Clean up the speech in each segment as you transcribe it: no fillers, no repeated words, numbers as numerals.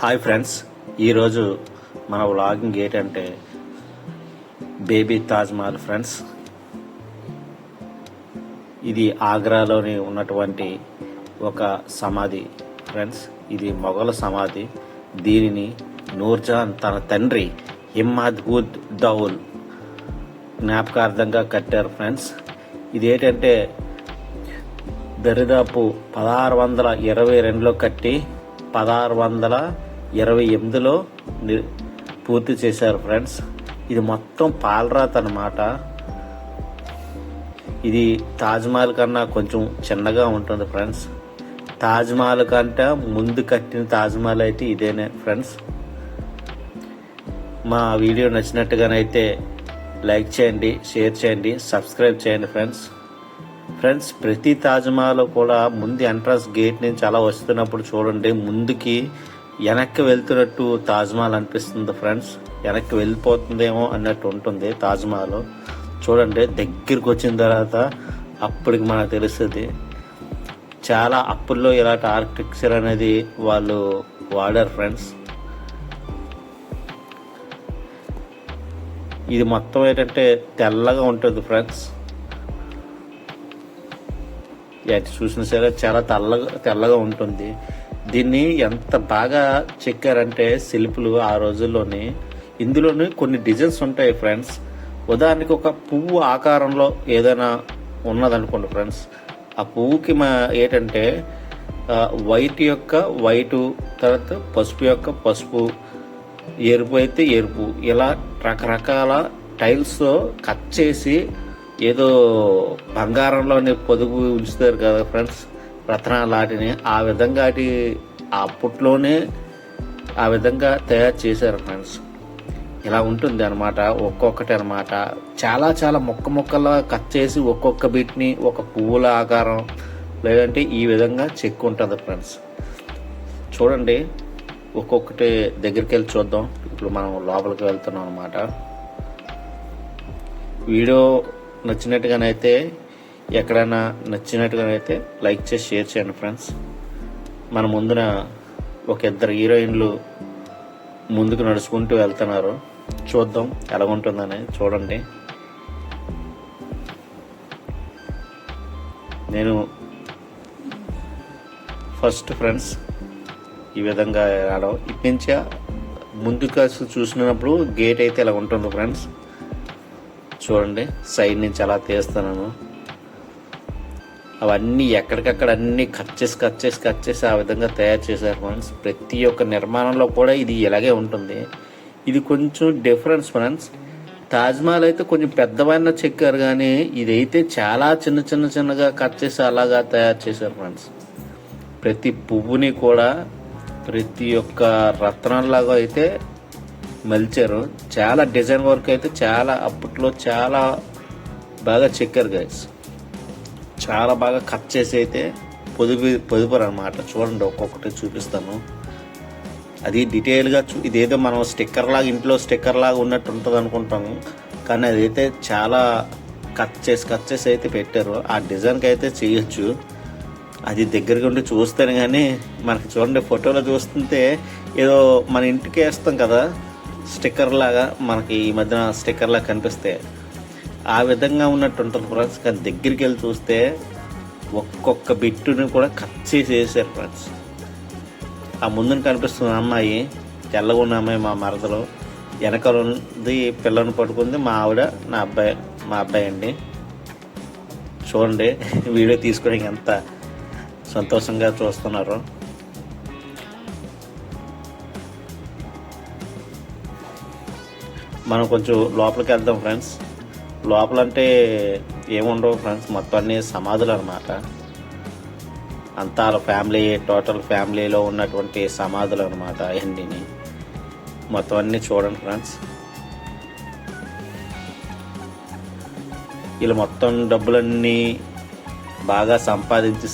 Hi friends, ఈరోజు మన vlogging ఏంటంటే బేబీ తాజ్మహల్ ఫ్రెండ్స్. ఇది ఆగ్రాలోని ఉన్నటువంటి ఒక సమాధి ఫ్రెండ్స్. ఇది మొఘల సమాధి. దీనిని నూర్జహాన్ తన తండ్రి ఇమ్మాద్ ఉద్ దౌల్ జ్ఞాపకార్థంగా కట్టారు ఫ్రెండ్స్. ఇది ఏంటంటే దరిదాపు 1622లో కట్టి 1628లో పూర్తి చేశారు ఫ్రెండ్స్. ఇది మొత్తం పాలరాత అన్నమాట. ఇది తాజ్మహల్ కన్నా కొంచెం చిన్నగా ఉంటుంది ఫ్రెండ్స్. తాజ్మహల్ కంటే ముందు కట్టిన తాజ్మహల్ అయితే ఇదేనే ఫ్రెండ్స్. మా వీడియో నచ్చినట్టుగానైతే లైక్ చేయండి, షేర్ చేయండి, సబ్స్క్రైబ్ చేయండి ఫ్రెండ్స్. ప్రతి తాజ్మహల్ కూడా ముందు ఎంట్రన్స్ గేట్ నుంచి అలా వస్తున్నప్పుడు చూడండి, ముందుకి వెనక్కి వెళ్తున్నట్టు తాజ్మహల్ అనిపిస్తుంది ఫ్రెండ్స్. వెనక్కి వెళ్ళిపోతుందేమో అన్నట్టు ఉంటుంది తాజ్మహల్. చూడండి, దగ్గరికి వచ్చిన తర్వాత అప్పటికి మనకు తెలుస్తుంది. చాలా అప్పుల్లో ఇలాంటి ఆర్కిటెక్చర్ అనేది వాళ్ళు వాడారు ఫ్రెండ్స్. ఇది మొత్తం ఏంటంటే తెల్లగా ఉంటుంది ఫ్రెండ్స్. చూసిన సరే చాలా తెల్లగా ఉంటుంది. దీన్ని ఎంత బాగా చెక్కారంటే శిల్పులు ఆ రోజుల్లోని. ఇందులోని కొన్ని డిజైన్స్ ఉంటాయి ఫ్రెండ్స్. ఉదాహరణకి ఒక పువ్వు ఆకారంలో ఏదైనా ఉన్నదనుకోండి ఫ్రెండ్స్, ఆ పువ్వుకి ఏంటంటే వైట్ యొక్క వైటు, తర్వాత పసుపు యొక్క పసుపు, ఎరుపు అయితే ఎరుపు, ఇలా రకరకాల టైల్స్తో కట్ చేసి ఏదో బంగారంలోని పొదుగు ఉంచుతారు కదా ఫ్రెండ్స్, రత్నాలు వాటిని ఆ విధంగా అప్పట్లోనే ఆ విధంగా తయారు చేశారు ఫ్రెండ్స్. ఇలా ఉంటుంది అనమాట ఒక్కొక్కటి అనమాట. చాలా చాలా మొక్కలా కట్ చేసి ఒక్కొక్క బిట్ని ఒక పువ్వుల ఆకారం లేదంటే ఈ విధంగా చెక్కు ఉంటుంది ఫ్రెండ్స్. చూడండి, ఒక్కొక్కటి దగ్గరికి వెళ్ళి చూద్దాం. ఇప్పుడు మనం లోపలికి వెళ్తున్నాం అనమాట. వీడియో నచ్చినట్టుగానైతే ఎక్కడైనా నచ్చినట్టుగానైతే లైక్ చేసి షేర్ చేయండి ఫ్రెండ్స్. మన ముందున ఒక ఇద్దరు హీరోయిన్లు ముందుకు నడుచుకుంటూ వెళ్తున్నారు. చూద్దాం ఎలా ఉంటుందని. చూడండి, నేను ఫస్ట్ ఫ్రెండ్స్ ఈ విధంగా రావడం. ఇటు నుంచి ముందుకు చూసినప్పుడు గేట్ అయితే ఇలా ఉంటుంది ఫ్రెండ్స్. చూడండి, సైడ్ నుంచి అలా తీస్తున్నాను. అవన్నీ ఎక్కడికక్కడ అన్ని కట్ చేసి ఆ విధంగా తయారు చేశారు ఫ్రెండ్స్. ప్రతి ఒక్క నిర్మాణంలో కూడా ఇది ఇలాగే ఉంటుంది. ఇది కొంచెం డిఫరెన్స్ ఫ్రెండ్స్. తాజ్మహల్ అయితే కొంచెం పెద్దవైన చెక్కారు, కానీ ఇదైతే చాలా చిన్నగా కట్ చేసి అలాగా తయారు చేశారు ఫ్రెండ్స్. ప్రతి పువ్వుని కూడా ప్రతి ఒక్క రత్నాల్లాగా అయితే మలిచారు. చాలా డిజైన్ వర్క్ అయితే చాలా అప్పట్లో చాలా బాగా చెక్కారు గైస్. చాలా బాగా కట్ చేసి అయితే పొదుపురు అనమాట. చూడండి, ఒక్కొక్కటి చూపిస్తాను. అది డీటెయిల్గా ఇదేదో మనం స్టిక్కర్ లాగా ఇంట్లో స్టిక్కర్ లాగా ఉన్నట్టు ఉంటుంది అనుకుంటాము, కానీ అదైతే చాలా కట్ చేసి అయితే పెట్టారు. ఆ డిజైన్కి అయితే చేయొచ్చు. అది దగ్గరగా ఉండి చూస్తేనే కానీ మనకి చూడండి, ఫోటోలో చూస్తుంటే ఏదో మన ఇంటికి వేస్తాం కదా స్టిక్కర్ లాగా, మనకి ఈ మధ్యన స్టిక్కర్ లాగా కనిపిస్తే ఆ విధంగా ఉన్నట్టు ఉంటుంది ఫ్రెండ్స్. కానీ దగ్గరికి వెళ్ళి చూస్తే ఒక్కొక్క బిట్టుని కూడా కట్ చేసి వేసారు ఫ్రెండ్స్. ఆ ముందుని కనిపిస్తున్న అమ్మాయి, తెల్లగా ఉన్న అమ్మాయి మా మరదలు. వెనకాల ఉంది పిల్లని పట్టుకుంది మా ఆవిడ, మా అబ్బాయి అండి. చూడండి, వీడియో తీసుకోవడానికి ఎంత సంతోషంగా చూస్తున్నారు. మనం కొంచెం లోపలికి వెళ్దాం ఫ్రెండ్స్. లోపలంటే ఏముండవు ఫ్రెండ్స్, మొత్తం అన్ని సమాధులు అనమాట. అంతా టోటల్ ఫ్యామిలీలో ఉన్నటువంటి సమాధులు అనమాట. అవన్నీ మొత్తం అన్నీ చూడండి ఫ్రెండ్స్. వీళ్ళు మొత్తం డబ్బులన్నీ బాగా సంపాదించి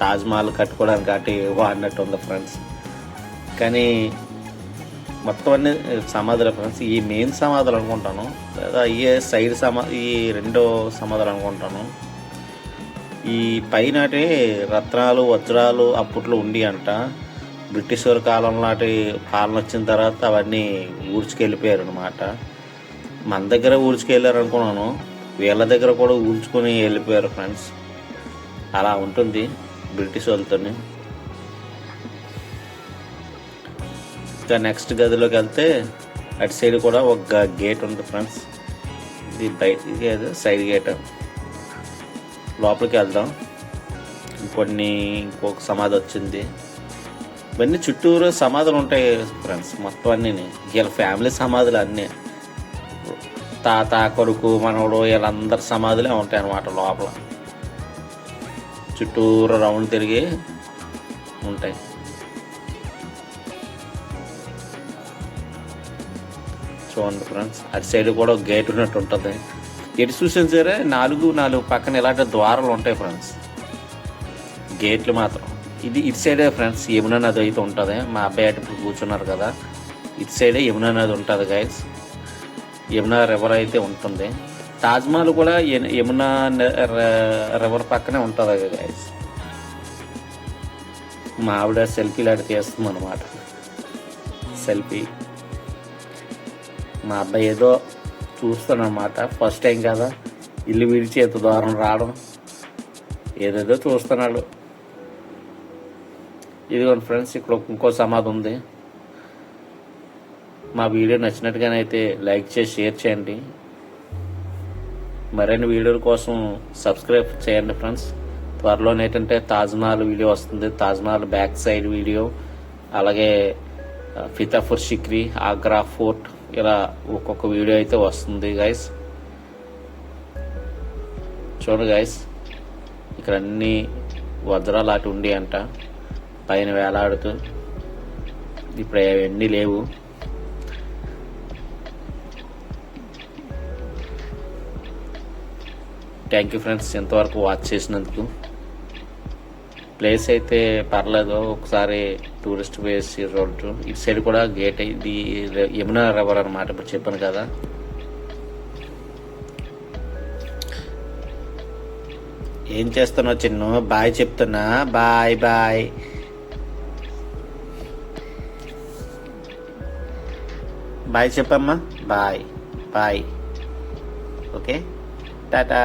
తాజ్మహల్ కట్టుకోవడానికి కాబట్టి వాడినట్టు ఉంది ఫ్రెండ్స్. కానీ మొత్తం అన్ని సమాధులు ఫ్రెండ్స్. ఈ మెయిన్ సమాధులు అనుకుంటాను, లేదా సైడ్ ఈ రెండో సమాధులు అనుకుంటాను. ఈ పైన రత్నాలు వజ్రాలు అప్పట్లో ఉండి అంట. బ్రిటిష్ వారి కాలం నాటి పాలన వచ్చిన తర్వాత అవన్నీ ఊడ్చుకెళ్ళిపోయారు అనమాట. మన దగ్గర ఊడ్చుకెళ్ళారు అనుకున్నాను, వీళ్ళ దగ్గర కూడా ఊడ్చుకొని వెళ్ళిపోయారు ఫ్రెండ్స్. అలా ఉంటుంది బ్రిటిష్ వాళ్ళతో. ఇంకా నెక్స్ట్ గదిలోకి వెళ్తే అటు సైడ్ కూడా ఒక గేట్ ఉంది ఫ్రెండ్స్. ఇది బయట సైడ్ గేట్. లోపలికి వెళ్దాం. ఇంకొక సమాధి వచ్చింది. ఇవన్నీ చుట్టూరు సమాధులు ఉంటాయి ఫ్రెండ్స్, మొత్తం అన్నీ వీళ్ళ ఫ్యామిలీ సమాధులు అన్నీ. తాత, కొడుకు, మనవడు వీళ్ళందరి సమాధులే ఉంటాయి అన్నమాట. లోపల చుట్టూరు రౌండ్ తిరిగి ఉంటాయి. చూడండి ఫ్రెండ్స్, అటు సైడ్ కూడా ఒక గేట్ ఉన్నట్టు ఉంటుంది. ఎటు చూసిన సరే నాలుగు పక్కన ఇలాంటి ద్వారాలు ఉంటాయి ఫ్రెండ్స్, గేట్లు మాత్రం. ఇటు సైడే ఫ్రెండ్స్ యమునా నది అయితే ఉంటుంది. మా అబ్బాయి అటు ఇప్పుడు కూర్చున్నారు కదా, ఇటు సైడే యమునా నది ఉంటుంది గైస్. యమునా రివర్ అయితే ఉంటుంది. తాజ్మహల్ కూడా యమునా రివర్ పక్కనే ఉంటుంది గైస్. మా ఆవిడ సెల్ఫీలు అటు తీస్తుంది అనమాట. సెల్ఫీ మా అబ్బాయి ఏదో చూస్తానమాట, ఫస్ట్ టైం కదా ఇల్లు విడిచి ఎంత దూరం రావడం, ఏదేదో చూస్తున్నాడు. ఇదిగోండి ఫ్రెండ్స్, ఇక్కడ ఇంకో సమాధి ఉంది. మా వీడియో నచ్చినట్టుగానైతే లైక్ చేసి షేర్ చేయండి. మరిన్ని వీడియోల కోసం సబ్స్క్రైబ్ చేయండి ఫ్రెండ్స్. త్వరలోనే ఏంటంటే తాజ్మహల్ వీడియో వస్తుంది, తాజ్మహల్ బ్యాక్ సైడ్ వీడియో, అలాగే ఫితాపూర్ సిక్రీ, ఆగ్రా ఫోర్ట్, ఇలా ఒక్కొక్క వీడియో అయితే వస్తుంది గైస్. చూడండి గైస్, ఇక్కడ అన్ని వజ్రాలు అటు ఉండి అంట పైన వేలాడుతూ. ఇప్పుడు అవన్నీ లేవు. థ్యాంక్ యూ ఫ్రెండ్స్ ఇంతవరకు వాచ్ చేసినందుకు. ప్లేస్ అయితే పర్లేదు, ఒకసారి టూరిస్ట్ ప్లేస్ రోడ్. ఇటు సైడ్ కూడా గేట్, ఇది యమునా రివర్ అనమాట, ఇప్పుడు చెప్పాను కదా. ఏం చేస్తున్నావు చిన్ను? బాయ్ చెప్తున్నా. బాయ్ బాయ్ బాయ్ చెప్పమ్మా. Bye bye. ఓకే, టాటా.